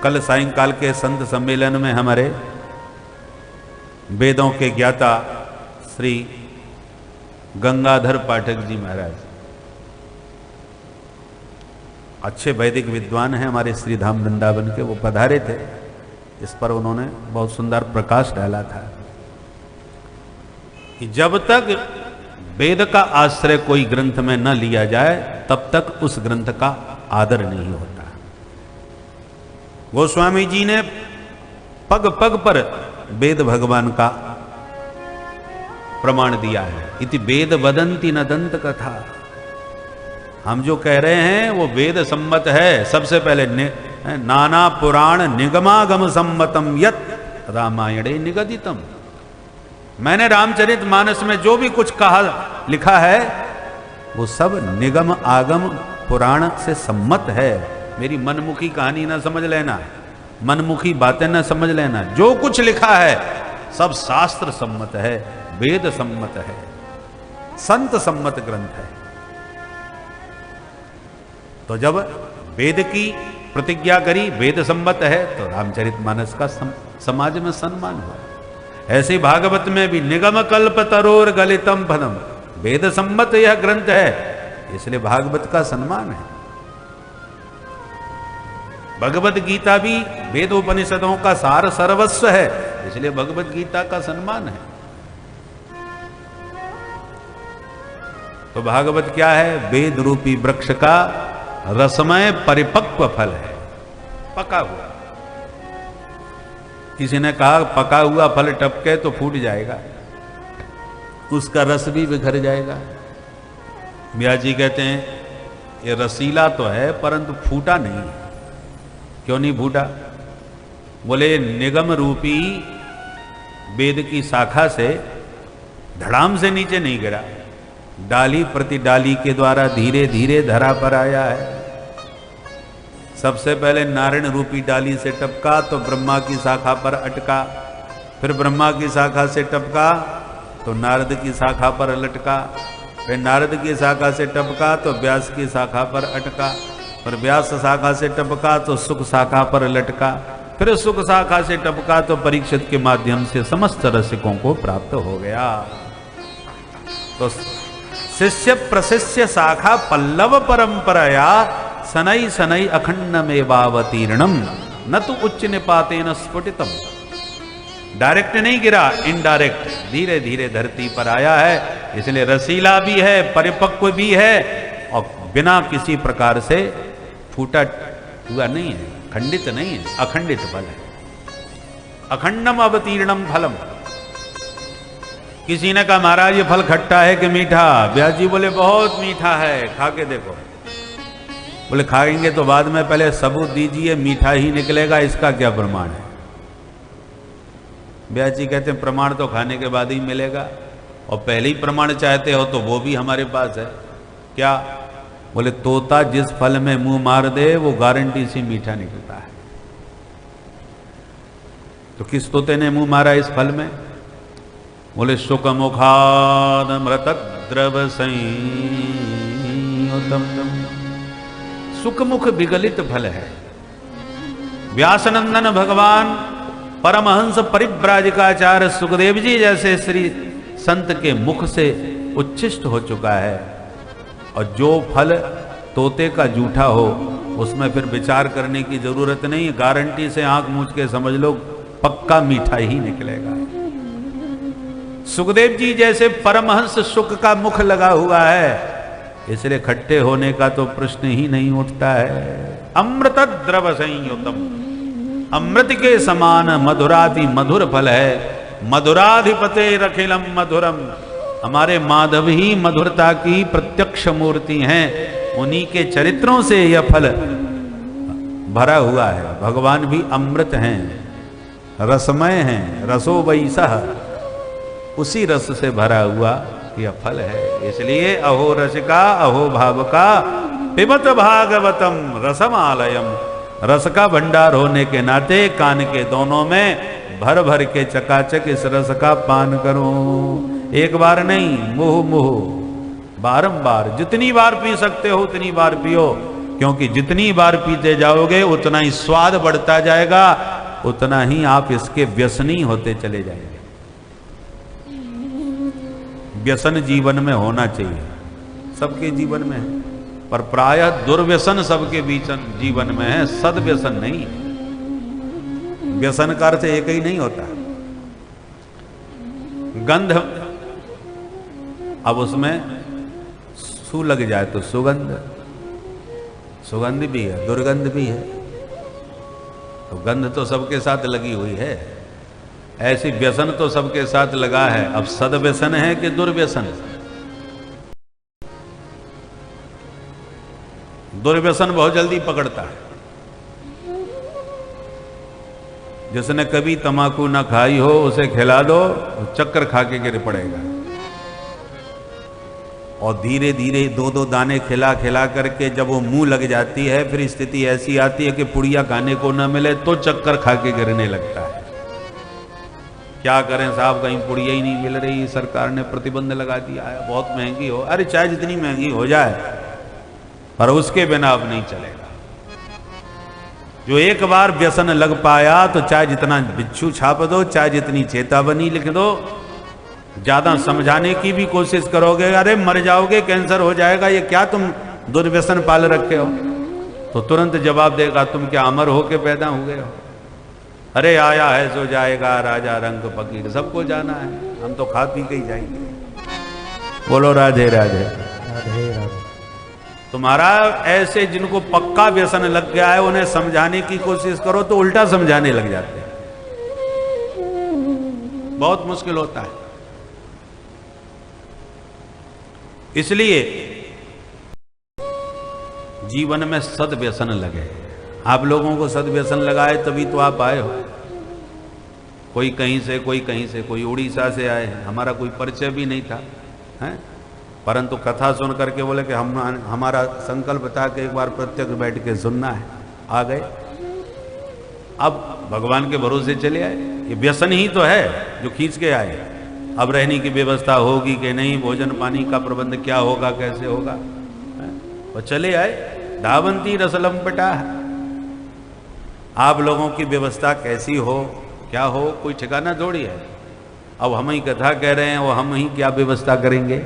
कल सायंकाल के संत सम्मेलन में हमारे वेदों के ज्ञाता श्री गंगाधर पाठक जी महाराज, अच्छे वैदिक विद्वान हैं हमारे श्री धाम वृंदावन के, वो पधारे थे। इस पर उन्होंने बहुत सुंदर प्रकाश डाला था कि जब तक वेद का आश्रय कोई ग्रंथ में न लिया जाए तब तक उस ग्रंथ का आदर नहीं होता। गोस्वामी जी ने पग पग पर वेद भगवान का प्रमाण दिया है। इति वेद वदंती न दंत कथा। हम जो कह रहे हैं वो वेद सम्मत है। सबसे पहले नाना पुराण निगमागम सम्मतम यत रामायणे निगदितम। मैंने रामचरित मानस में जो भी कुछ कहा लिखा है वो सब निगम आगम पुराण से सम्मत है। मेरी मनमुखी कहानी ना समझ लेना, मनमुखी बातें ना समझ लेना। जो कुछ लिखा है सब शास्त्र सम्मत है, वेद सम्मत है, संत सम्मत ग्रंथ है। तो जब वेद की प्रतिज्ञा करी वेद सम्मत है तो रामचरितमानस का समाज में सम्मान हुआ। ऐसे ही भागवत में भी निगम कल्प तरोर गलितम फलम, वेद सम्मत यह ग्रंथ है, इसलिए भागवत का सम्मान है। भगवत गीता भी वेदोपनिषदों का सार सर्वस्व है, इसलिए भगवत गीता का सम्मान है। तो भागवत क्या है? वेद रूपी वृक्ष का रसमय परिपक्व फल है, पका हुआ। किसी ने कहा पका हुआ फल टपके तो फूट जाएगा, उसका रस भी बिखर जाएगा। ब्यास जी कहते हैं ये रसीला तो है परंतु फूटा नहीं। क्यों नहीं फूटा? बोले निगम रूपी वेद की शाखा से धड़ाम से नीचे नहीं गिरा, डाली प्रति डाली के द्वारा धीरे धीरे धरा पर आया है। सबसे पहले नारायण रूपी डाली से टपका तो ब्रह्मा की शाखा पर अटका, फिर ब्रह्मा की शाखा से टपका तो नारद की शाखा पर लटका, फिर नारद की शाखा से टपका तो व्यास की शाखा पर अटका, फिर व्यास शाखा से टपका तो सुख शाखा पर लटका, फिर सुख शाखा से टपका तो परीक्षित के माध्यम से समस्त रसिकों को प्राप्त हो गया। तो शिष्य प्रशिष्य शाखा पल्लव परंपराया सनई सनई अखंडमेवावतीर्णम न तो उच्च निपातेन स्फुटितम। डायरेक्ट नहीं गिरा, इनडायरेक्ट धीरे धीरे धरती पर आया है, इसलिए रसीला भी है, परिपक्व भी है और बिना किसी प्रकार से फूटा हुआ नहीं है, खंडित नहीं है, अखंडित फल है। अखंडम अवतीर्णम फलम। किसी ने कहा महाराज ये फल खट्टा है कि मीठा? व्यास जी बोले बहुत मीठा है, खा के देखो। बोले खाएंगे तो बाद में, पहले सबूत दीजिए, मीठा ही निकलेगा, इसका क्या प्रमाण है? व्यास जी कहते हैं प्रमाण तो खाने के बाद ही मिलेगा, और पहले ही प्रमाण चाहते हो तो वो भी हमारे पास है। क्या? बोले तोता जिस फल में मुंह मार दे वो गारंटी से मीठा निकलता है। तो किस तोते ने मुंह मारा इस फल में? बोले शुक मुखाद मृत द्रव संयुतम। सुखमुख विगलित फल है। व्यासनंदन भगवान परमहंस परिव्राजकाचार्य सुखदेव जी जैसे श्री संत के मुख से उच्छिष्ट हो चुका है, और जो फल तोते का जूठा हो उसमें फिर विचार करने की जरूरत नहीं, गारंटी से आंख मूंझ के समझ लो पक्का मीठा ही निकलेगा। सुखदेव जी जैसे परमहंस सुख का मुख लगा हुआ है, इसलिए खट्टे होने का तो प्रश्न ही नहीं उठता है। अमृत द्रव संयुतम, अमृत के समान मधुराति मधुर फल है। मधुराधिपते रखिलम मधुरम। हमारे माधव ही मधुरता की प्रत्यक्ष मूर्ति हैं, उन्हीं के चरित्रों से यह फल भरा हुआ है। भगवान भी अमृत हैं, रसमय हैं, रसो वैसह, उसी रस से भरा हुआ यह फल है। इसलिए अहो रसिका अहो भावका पिबत भागवतम रसमालयम। रस का भंडार होने के नाते कान के दोनों में भर भर के चकाचक इस रस का पान करो। एक बार नहीं, मुह मुह बारंबार, जितनी बार पी सकते हो उतनी बार पियो। क्योंकि जितनी बार पीते जाओगे उतना ही स्वाद बढ़ता जाएगा, उतना ही आप इसके व्यसनी होते चले जाएंगे। व्यसन जीवन में होना चाहिए, सबके जीवन में है, पर प्रायः दुर्व्यसन सबके बीच जीवन में है, सद्व्यसन नहीं। व्यसन का अर्थ एक ही नहीं होता। गंध, अब उसमें सू लग जाए तो सुगंध, सुगंध भी है, दुर्गंध भी है, तो गंध तो सबके साथ लगी हुई है। ऐसी व्यसन तो सबके साथ लगा है। अब सद्व्यसन है कि दुर्व्यसन? दुर्व्यसन बहुत जल्दी पकड़ता है। जिसने कभी तंबाकू ना खाई हो उसे खिला दो, चक्कर खा के गिर पड़ेगा। और धीरे धीरे दो दो दाने खिला खिला करके जब वो मुंह लग जाती है, फिर स्थिति ऐसी आती है कि पुड़िया खाने को न मिले तो चक्कर खा के गिरने लगता है। क्या करें साहब, कहीं पुड़िया ही नहीं मिल रही, सरकार ने प्रतिबंध लगा दिया है, बहुत महंगी हो। अरे चाहे जितनी महंगी हो जाए, पर उसके बिना अब नहीं चलेगा। जो एक बार व्यसन लग पाया तो चाहे जितना बिच्छू छाप दो, चाहे जितनी चेतावनी लिख दो, ज्यादा समझाने की भी कोशिश करोगे, अरे मर जाओगे, कैंसर हो जाएगा, ये क्या तुम दुर्व्यसन पाल रखे हो, तो तुरंत जवाब देगा, तुम क्या अमर होके पैदा हुए हो? अरे आया है सो जाएगा, राजा रंग फकीर, सबको जाना है, हम तो खा पी के ही जाएंगे। बोलो राधे राधे। राधे राधे। तुम्हारा ऐसे जिनको पक्का व्यसन लग गया है, उन्हें समझाने की कोशिश करो तो उल्टा समझाने लग जाते हैं। बहुत मुश्किल होता है। इसलिए जीवन में सद्व्यसन लगे। आप लोगों को सद्व्यसन लगाए तभी तो आप आए हो। कोई कहीं से, कोई कहीं से, कोई उड़ीसा से आए हैं, हमारा कोई परिचय भी नहीं था, हैं? परंतु कथा सुन करके बोले कि हमारा संकल्प था कि एक बार प्रत्यक्ष बैठ के सुनना है, आ गए। अब भगवान के भरोसे चले आए। ये व्यसन ही तो है जो खींच के आए। अब रहने की व्यवस्था होगी कि नहीं, भोजन पानी का प्रबंध क्या होगा, कैसे होगा, और चले आए। धावंती रसलम पटा। आप लोगों की व्यवस्था कैसी हो, क्या हो, कोई ठिकाना थोड़ी है। अब हम ही कथा कह रहे हैं, वो हम ही क्या व्यवस्था करेंगे।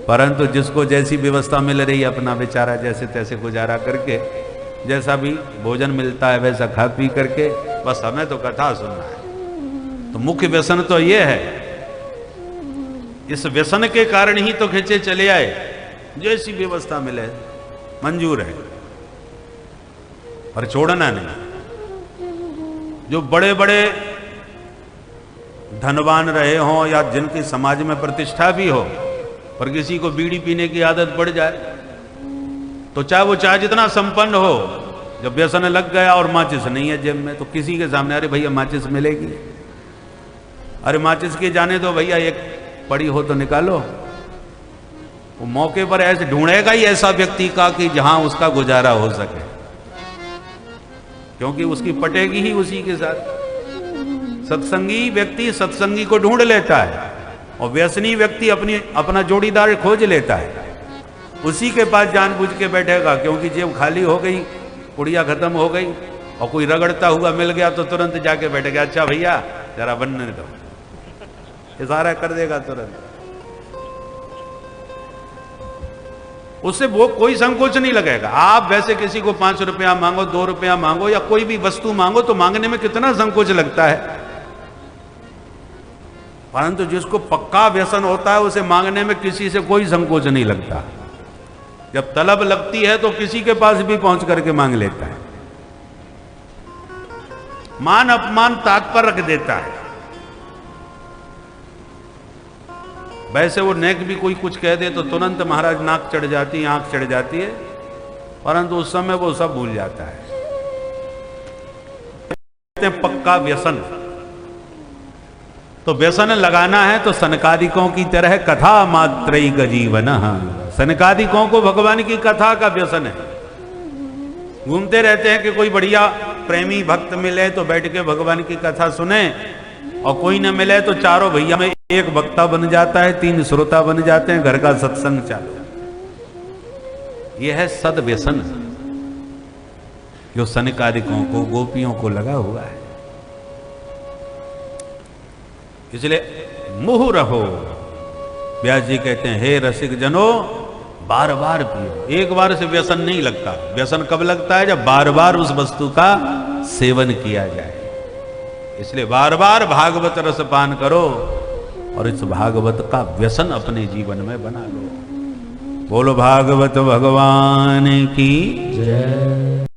परंतु जिसको जैसी व्यवस्था मिल रही है, अपना बेचारा जैसे तैसे गुजारा करके, जैसा भी भोजन मिलता है वैसा खा पी करके, बस हमें तो कथा सुनना है। तो मुख्य व्यसन तो ये है। इस व्यसन के कारण ही तो खींचे चले आए। जैसी व्यवस्था मिले मंजूर है, पर छोड़ना नहीं। जो बड़े बड़े धनवान रहे हों या जिनकी समाज में प्रतिष्ठा भी हो, पर किसी को बीड़ी पीने की आदत पड़ जाए, तो चाहे वो चाहे जितना संपन्न हो, जब व्यसन लग गया और माचिस नहीं है जेब में, तो किसी के सामने, अरे भैया माचिस मिलेगी, अरे माचिस के जाने दो भैया, एक पड़ी हो तो निकालो। वो मौके पर ऐसे ढूंढेगा ही ऐसा व्यक्ति का कि जहां उसका गुजारा हो सके, क्योंकि उसकी पटेगी ही उसी के साथ। सत्संगी व्यक्ति सत्संगी को ढूंढ लेता है, और व्यसनी व्यक्ति अपना जोड़ीदार खोज लेता है, उसी के पास जानबूझ के बैठेगा, क्योंकि जेब खाली हो गई, पुड़िया खत्म हो गई, और कोई रगड़ता हुआ मिल गया तो तुरंत जाके बैठेगा, अच्छा भैया जरा बनने दो, इशारा कर देगा तुरंत। उससे वो कोई संकोच नहीं लगेगा। आप वैसे किसी को 5 रुपया मांगो, 2 रुपया मांगो, या कोई भी वस्तु मांगो, तो मांगने में कितना संकोच लगता है। परंतु जिसको पक्का व्यसन होता है, उसे मांगने में किसी से कोई संकोच नहीं लगता। जब तलब लगती है तो किसी के पास भी पहुंच करके मांग लेता है। मान अपमान ताक पर रख देता है। वैसे वो नेक भी कोई कुछ कह दे तो तुरंत महाराज नाक चढ़ जाती है, आंख चढ़ जाती है, परंतु उस समय वो सब भूल जाता है। पक्का व्यसन। तो व्यसन लगाना है तो सनकादिकों की तरह कथा मात्रैक जीवन। सनकादिकों को भगवान की कथा का व्यसन है। घूमते रहते हैं कि कोई बढ़िया प्रेमी भक्त मिले तो बैठ के भगवान की कथा सुने, और कोई न मिले तो चारों भैया में एक वक्ता बन जाता है, 3 श्रोता बन जाते हैं, घर का सत्संग चालू। यह है सद्व्यसन। जो सनकादिकों को, गोपियों को लगा हुआ है। इसलिए मुँह रहो। व्यास जी कहते हैं, हे रसिक जनो, बार बार पियो। एक बार से व्यसन नहीं लगता। व्यसन कब लगता है? जब बार बार उस वस्तु का सेवन किया जाए। इसलिए बार बार भागवत रस पान करो और इस भागवत का व्यसन अपने जीवन में बना लो। बोलो भागवत भगवान की जय।